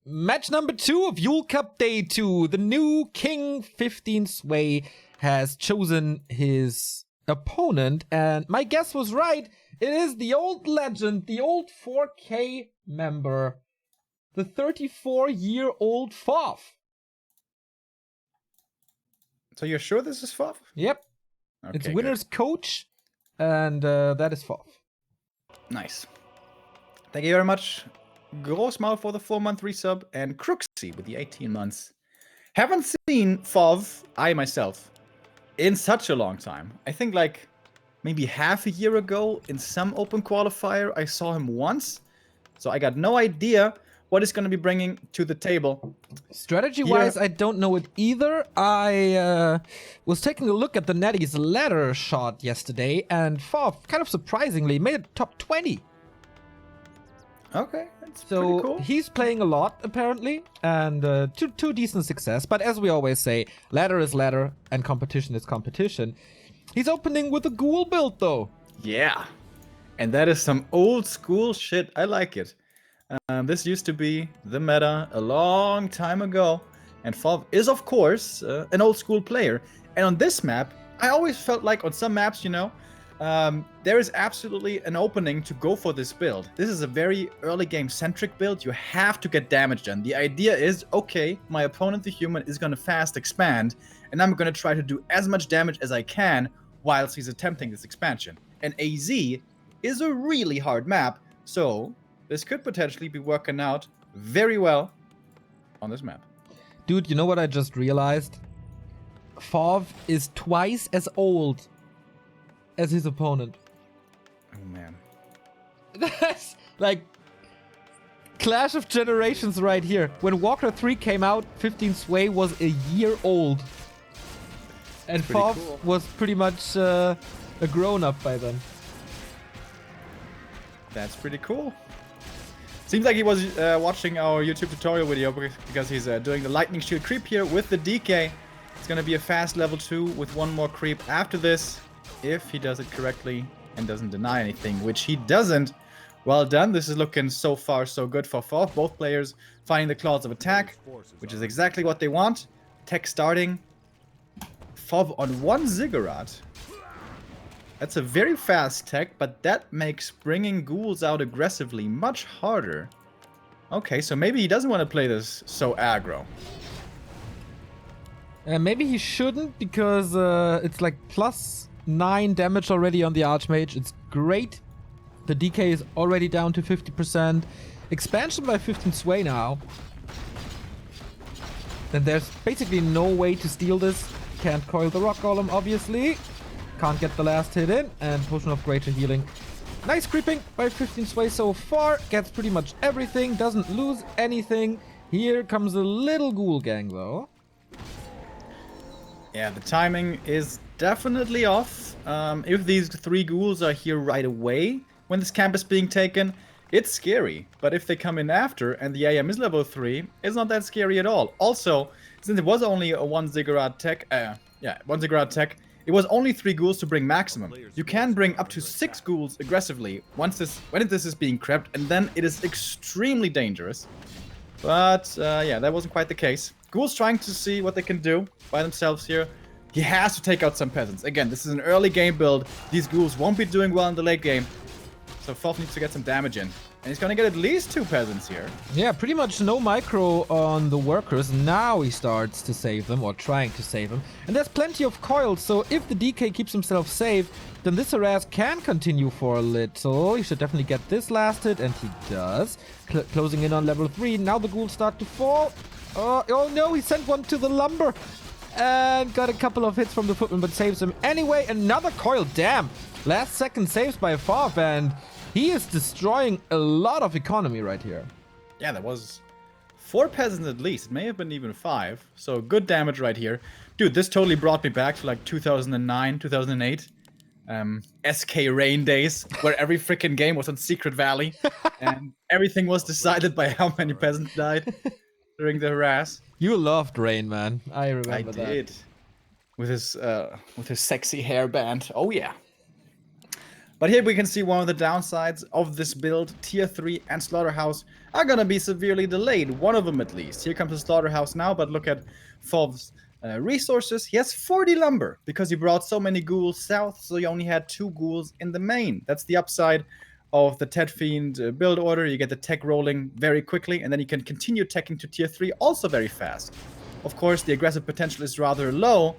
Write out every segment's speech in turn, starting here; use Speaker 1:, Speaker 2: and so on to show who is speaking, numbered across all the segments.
Speaker 1: Match number 2 of Yule Cup Day 2. The new King 15 Sway has chosen his opponent, and my guess was right. It is the old legend, the old 4K member, the 34-year-old FoV.
Speaker 2: So you're sure this is FoV?
Speaker 1: Yep.
Speaker 2: Okay,
Speaker 1: it's winner's coach, and that is FoV.
Speaker 2: Nice. Thank you very much, Grossmaul for the 4-month resub, and Crooksy with the 18 months. Haven't seen FoV, I myself, in such a long time. I think like maybe half a year ago in some open qualifier, I saw him once. So I got no idea what he's going to be bringing to the table.
Speaker 1: Strategy-wise, I don't know it either. I was taking a look at the Netty's ladder shot yesterday, and FoV, kind of surprisingly, made it top 20.
Speaker 2: Okay, that's
Speaker 1: so
Speaker 2: pretty cool.
Speaker 1: He's playing a lot, apparently, and to decent success. But as we always say, ladder is ladder, and competition is competition. He's opening with a ghoul build, though.
Speaker 2: Yeah, and that is some old school shit. I like it. This used to be the meta a long time ago, and FoV is, of course, an old school player. And on this map, I always felt like on some maps, you know, there is absolutely an opening to go for this build. This is a very early game centric build. You have to get damage done. The idea is, okay, my opponent, the human, is going to fast expand, and I'm going to try to do as much damage as I can whilst he's attempting this expansion. And AZ is a really hard map, so this could potentially be working out very well on this map.
Speaker 1: Dude, you know what I just realized? FoV is twice as old as his opponent.
Speaker 2: Oh, man.
Speaker 1: That's like Clash of Generations right here. When Warcraft 3 came out, 15 Sway was a year old. And FoV was pretty much a grown-up by then.
Speaker 2: That's pretty cool. Seems like he was watching our YouTube tutorial video because he's doing the lightning shield creep here with the DK. It's going to be a fast level 2 with one more creep after this, if he does it correctly and doesn't deny anything, which he doesn't. Well done. This is looking so far so good for FoV. Both players finding the claws of attack, which is exactly what they want. Tech starting. FoV on 1 Ziggurat. That's a very fast tech, but that makes bringing ghouls out aggressively much harder. Okay, so maybe he doesn't want to play this so aggro.
Speaker 1: Maybe he shouldn't, because it's like +9 damage already on the Archmage. It's great. The DK is already down to 50%. Expansion by 15 Sway now. Then there's basically no way to steal this. Can't coil the Rock Golem, obviously. Can't get the last hit in, and Potion of Greater Healing. Nice creeping by 15 Sway so far. Gets pretty much everything, doesn't lose anything. Here comes a little ghoul gang, though.
Speaker 2: Yeah, the timing is definitely off. If these 3 ghouls are here right away when this camp is being taken, it's scary. But if they come in after and the AM is level 3, it's not that scary at all. Also, since it was only a 1 Ziggurat tech, 1 Ziggurat tech, it was only 3 ghouls to bring maximum. You can bring up to 6 ghouls aggressively when this is being crept, and then it is extremely dangerous. But yeah, that wasn't quite the case. Ghouls trying to see what they can do by themselves here. He has to take out some peasants. Again, this is an early game build. These ghouls won't be doing well in the late game. So FoV needs to get some damage in. And he's gonna get at least 2 peasants here.
Speaker 1: Yeah, pretty much no micro on the workers. Now he starts to save them, or trying to save them. And there's plenty of coils, so if the DK keeps himself safe, then this harass can continue for a little. He should definitely get this last hit, and he does. Closing in on level 3. Now the ghouls start to fall. Oh no, he sent one to the lumber. And got a couple of hits from the footman, but saves him anyway. Another coil, damn. Last second saves by FoV, and he is destroying a lot of economy right here.
Speaker 2: Yeah, that was 4 peasants at least. It may have been even 5. So good damage right here. Dude, this totally brought me back to like 2009, 2008. SK Rain days, where every freaking game was on Secret Valley. And everything was decided by how many peasants died during the harass.
Speaker 1: You loved Rain, man. I remember that.
Speaker 2: I did. With his sexy hairband. Oh, yeah. But here we can see one of the downsides of this build. Tier 3 and Slaughterhouse are gonna be severely delayed. One of them at least. Here comes the Slaughterhouse now, but look at FoV's resources. He has 40 lumber because he brought so many ghouls south, so he only had 2 ghouls in the main. That's the upside of the Ted Fiend build order. You get the tech rolling very quickly, and then you can continue teching to tier 3 also very fast. Of course, the aggressive potential is rather low.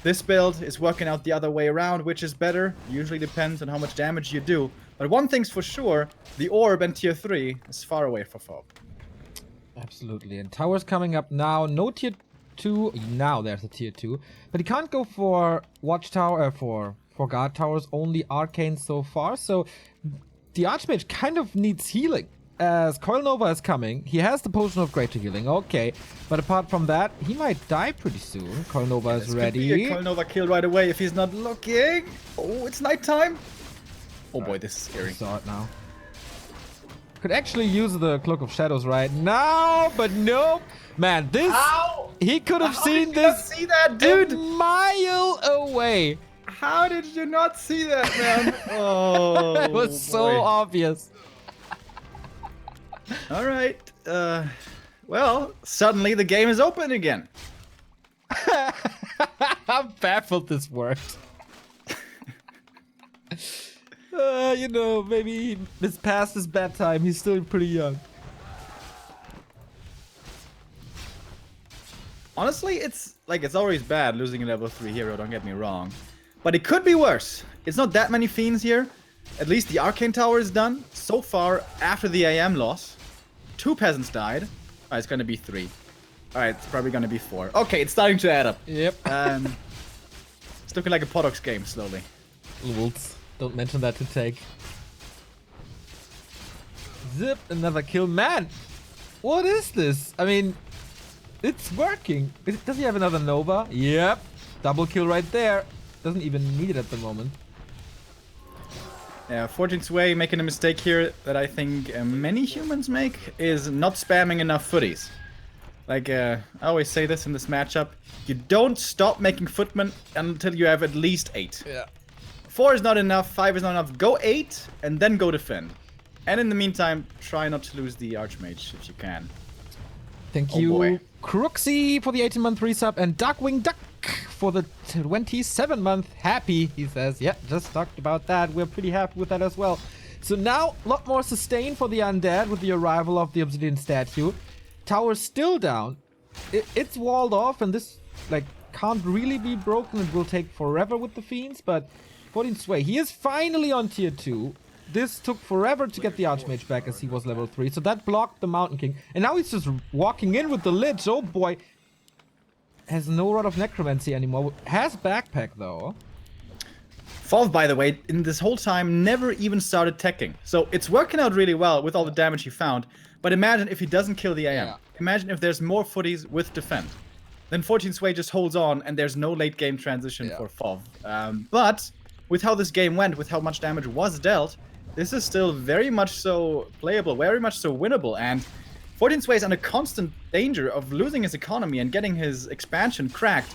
Speaker 2: This build is working out the other way around, which is better. Usually depends on how much damage you do. But one thing's for sure, the orb and tier 3 is far away for FoV.
Speaker 1: Absolutely. And towers coming up now. No tier 2. Now there's a tier 2. But he can't go for watchtower, for guard towers. Only arcane so far. So the Archmage kind of needs healing. As Coil Nova is coming, he has the potion of greater healing, okay. But apart from that, he might die pretty soon. Coil Nova is ready.
Speaker 2: Could be a Coil Nova kill right away if he's not looking. Oh, it's nighttime. Oh boy, this is scary.
Speaker 1: I saw it now. Could actually use the Cloak of Shadows right now, but nope. Man, this... Ow! He could have seen this
Speaker 2: see that, dude?
Speaker 1: a mile away.
Speaker 2: How did you not see that, man? Oh,
Speaker 1: it was so obvious.
Speaker 2: All right. Well, suddenly the game is open again.
Speaker 1: I'm baffled this worked. You know, maybe it's past his bedtime. He's still pretty young.
Speaker 2: Honestly, it's always bad losing a level 3 hero, don't get me wrong. But it could be worse. It's not that many fiends here. At least the Arcane Tower is done. So far, after the AM loss, 2 peasants died. Alright, it's gonna be 3. Alright, it's probably gonna be 4. Okay, it's starting to add up.
Speaker 1: Yep.
Speaker 2: It's looking like a Podox game, slowly.
Speaker 1: Lulz. Don't mention that to take. Zip, another kill. Man, what is this? I mean, it's working. Does he have another Nova? Yep. Double kill right there. Doesn't even need it at the moment.
Speaker 2: Yeah, Fortune Sway making a mistake here that I think many humans make is not spamming enough footies. Like, I always say this in this matchup. You don't stop making footmen until you have at least 8.
Speaker 1: Yeah.
Speaker 2: 4 is not enough, 5 is not enough. Go 8 and then go defend. And in the meantime, try not to lose the Archmage if you can.
Speaker 1: Thank you, Crooksy, for the 18-month resub, and Darkwing Duck for the 27-month happy, he says. Yeah, just talked about that. We're pretty happy with that as well. So now, a lot more sustain for the Undead with the arrival of the Obsidian statue. Tower's still down. It's walled off, and this, like, can't really be broken. It will take forever with the Fiends, but 14 Sway, he is finally on tier 2. This took forever to get the Archmage back as he was level 3, so that blocked the Mountain King. And now he's just walking in with the Lich. Oh boy. Has no Rod of Necromancy anymore. Has Backpack though.
Speaker 2: FoV, by the way, in this whole time never even started teching. So it's working out really well with all the damage he found. But imagine if he doesn't kill the AM. Yeah. Imagine if there's more footies with defend. Then 14 Sway just holds on and there's no late game transition for FoV. But with how this game went, with how much damage was dealt, this is still very much so playable, very much so winnable, and 14 Sway is under constant danger of losing his economy and getting his expansion cracked.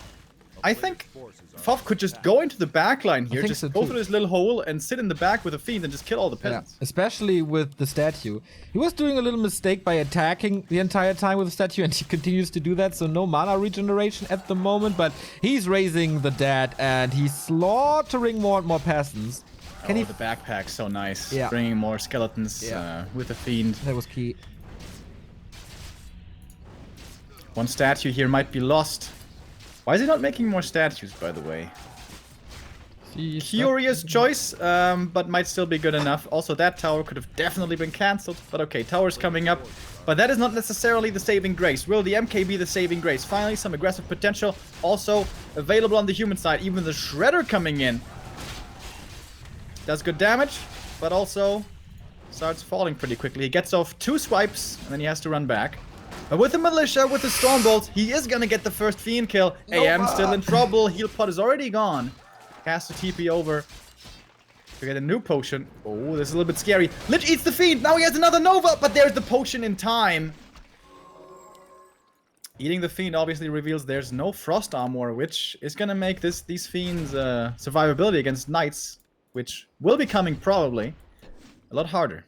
Speaker 2: I think FoV could just go into the back line here, just go through this little hole and sit in the back with a fiend and just kill all the peasants.
Speaker 1: Yeah, especially with the statue. He was doing a little mistake by attacking the entire time with the statue, and he continues to do that, so no mana regeneration at the moment, but he's raising the dead and he's slaughtering more and more peasants.
Speaker 2: The backpack's so nice. Yeah. Bringing more skeletons with the fiend.
Speaker 1: That was key.
Speaker 2: One statue here might be lost. Why is he not making more statues, by the way? Curious choice, but might still be good enough. Also, that tower could have definitely been cancelled. But okay, tower's coming up. But that is not necessarily the saving grace. Will the MK be the saving grace? Finally, some aggressive potential. Also available on the human side. Even the Shredder coming in. Does good damage, but also starts falling pretty quickly. He gets off 2 swipes, and then he has to run back. But with the Militia, with the Stormbolt, he is gonna get the first Fiend kill. AM still in trouble. Heal pot is already gone. Has to TP over to get a new potion. Oh, this is a little bit scary. Lich eats the Fiend. Now he has another Nova, but there's the potion in time. Eating the Fiend obviously reveals there's no Frost Armor, which is gonna make these Fiends' survivability against Knights which will be coming probably a lot harder.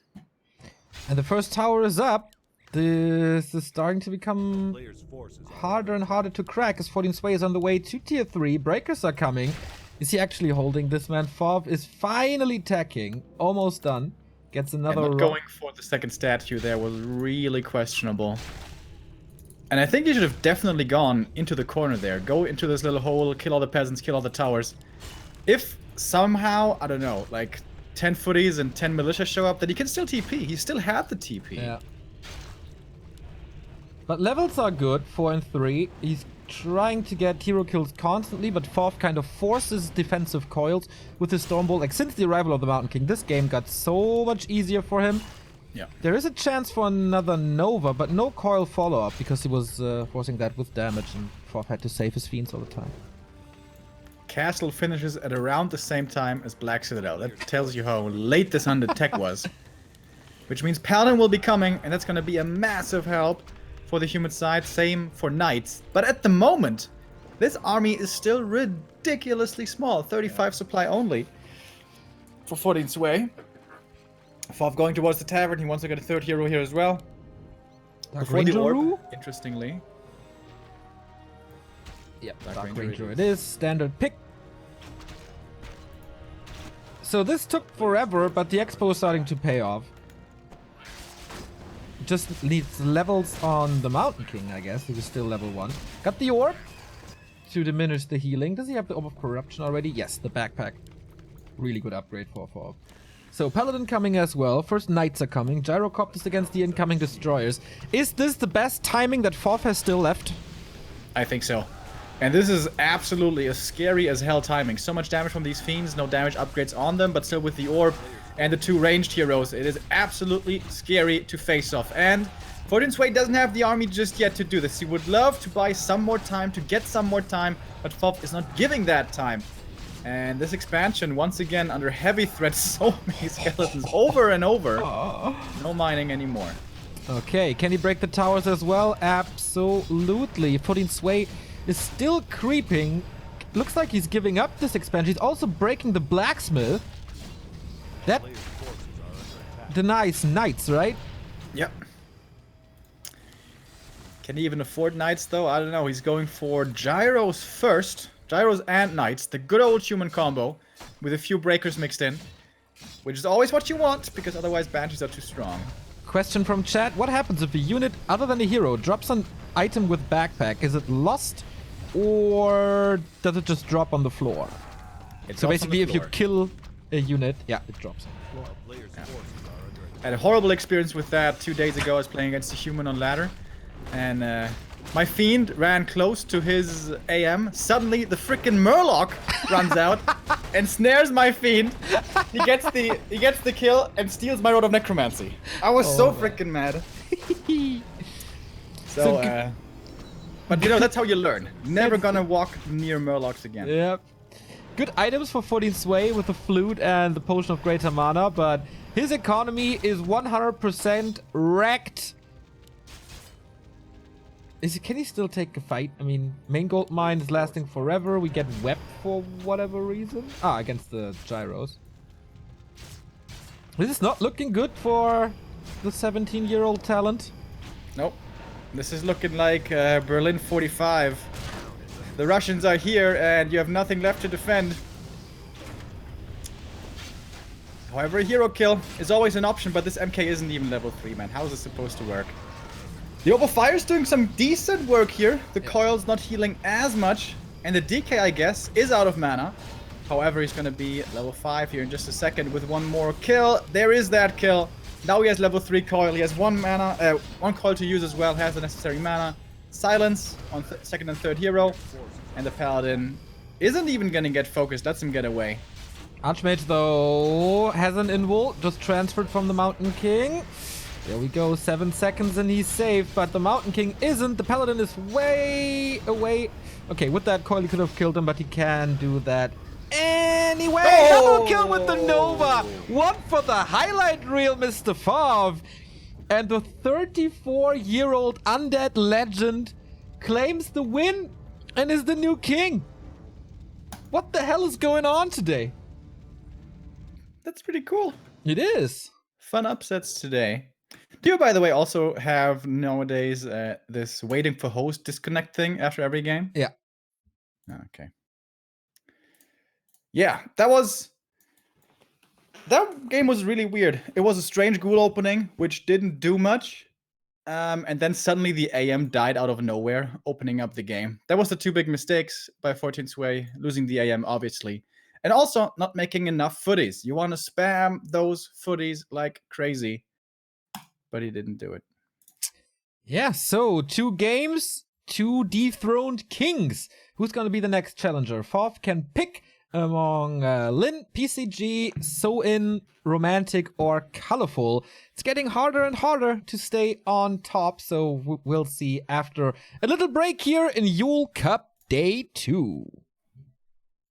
Speaker 1: And the first tower is up. This is starting to become harder and harder to crack as 14 Sway is on the way to tier 3. Breakers are coming. Is he actually holding this man? FoV is finally tacking. Almost done. Gets another
Speaker 2: and not going for the second statue there was really questionable. And I think he should have definitely gone into the corner there. Go into this little hole, kill all the peasants, kill all the towers. If somehow, I don't know, like 10 footies and 10 militia show up, then he can still TP. He still had the TP.
Speaker 1: Yeah. But levels are good, 4 and 3. He's trying to get hero kills constantly, but FoV kind of forces defensive coils with his Stormbolt. Like, since the arrival of the Mountain King, this game got so much easier for him.
Speaker 2: Yeah.
Speaker 1: There is a chance for another Nova, but no coil follow-up because he was forcing that with damage, and FoV had to save his fiends all the time.
Speaker 2: Castle finishes at around the same time as Black Citadel. That tells you how late this Undead tech was. Which means Paladin will be coming, and that's going to be a massive help for the human side. Same for Knights. But at the moment, this army is still ridiculously small. 35 supply only for 14 Sway. FoV going towards the tavern. He wants to get a third hero here as well.
Speaker 1: Dark
Speaker 2: Before the
Speaker 1: Ranger
Speaker 2: orb,
Speaker 1: rule?
Speaker 2: interestingly.
Speaker 1: Yep,
Speaker 2: Dark
Speaker 1: Dark
Speaker 2: Ranger
Speaker 1: Ranger it is. Standard pick. So this took forever, but the expo is starting to pay off. Just needs levels on the Mountain King, I guess. He was still level 1. Got the orb to diminish the healing. Does he have the Orb of Corruption already? Yes, the backpack. Really good upgrade for FoV. So Paladin coming as well. First Knights are coming. Gyrocopters against the incoming Destroyers. Is this the best timing that FoV has still left?
Speaker 2: I think so. And this is absolutely as scary as hell timing. So much damage from these fiends, no damage upgrades on them, but still with the orb and the 2 ranged heroes, it is absolutely scary to face off. And 14 Sway doesn't have the army just yet to do this. He would love to buy some more time, to get some more time, but FoV is not giving that time. And this expansion, once again, under heavy threat, so many skeletons over and over. No mining anymore.
Speaker 1: Okay, can he break the towers as well? Absolutely. 14 Sway is still creeping. Looks like he's giving up this expansion. He's also breaking the blacksmith. That denies Knights, right?
Speaker 2: Yep. Can he even afford Knights, though? I don't know. He's going for Gyros first. Gyros and Knights. The good old human combo with a few breakers mixed in. Which is always what you want, because otherwise Banshees are too strong.
Speaker 1: Question from chat. What happens if a unit other than a hero drops an item with backpack? Is it lost? Or does it just drop on the floor? So basically, if you kill a unit, yeah, it drops on the floor.
Speaker 2: Yeah. I had a horrible experience with that 2 days ago. I was playing against a human on ladder. And my fiend ran close to his AM. Suddenly, the freaking Murloc runs out and snares my fiend. He gets the kill and steals my Rod of Necromancy. I was so freaking mad. But you know, that's how you learn. Never gonna walk near Murlocs again.
Speaker 1: Yep. Good items for 14 Sway with the flute and the potion of greater mana, but his economy is 100% wrecked. Can he still take a fight? I mean, main gold mine is lasting forever. We get wept for whatever reason. Against the gyros. This is not looking good for the 17-year-old talent.
Speaker 2: Nope. This is looking like Berlin 45. The Russians are here and you have nothing left to defend. However, a hero kill is always an option, but this MK isn't even level 3, man. How is this supposed to work? The Orb of Fire is doing some decent work here. The coil's not healing as much. And the DK, I guess, is out of mana. However, he's going to be level 5 here in just a second with one more kill. There is that kill. Now he has level 3 coil. He has one coil to use as well. Has the necessary mana. Silence on second and third hero. And the Paladin isn't even going to get focused. Lets him get away.
Speaker 1: Archmage, though, has an invul. Just transferred from the Mountain King. There we go, 7 seconds and he's safe, but the Mountain King isn't. The Paladin is way away. Okay, with that coil he could have killed him, but he can do that anyway. Double kill with the Nova. One for the highlight reel, Mr. FoV. And the 34-year-old Undead legend claims the win and is the new king. What the hell is going on today?
Speaker 2: That's pretty cool.
Speaker 1: It is.
Speaker 2: Fun upsets today. Do you, by the way, also have nowadays this waiting for host disconnect thing after every game?
Speaker 1: Yeah.
Speaker 2: Okay. Yeah, that game was really weird. It was a strange ghoul opening, which didn't do much. And then suddenly the AM died out of nowhere, opening up the game. That was the two big mistakes by 14 Sway, losing the AM, obviously. And also not making enough footies. You want to spam those footies like crazy. But he didn't do it.
Speaker 1: Yeah, so 2 games, 2 dethroned kings. Who's gonna be the next challenger? FoV can pick among Lin, PCG, So-In, Romantic, or Colorful. It's getting harder and harder to stay on top, so we'll see after a little break here in Yule Cup Day 2.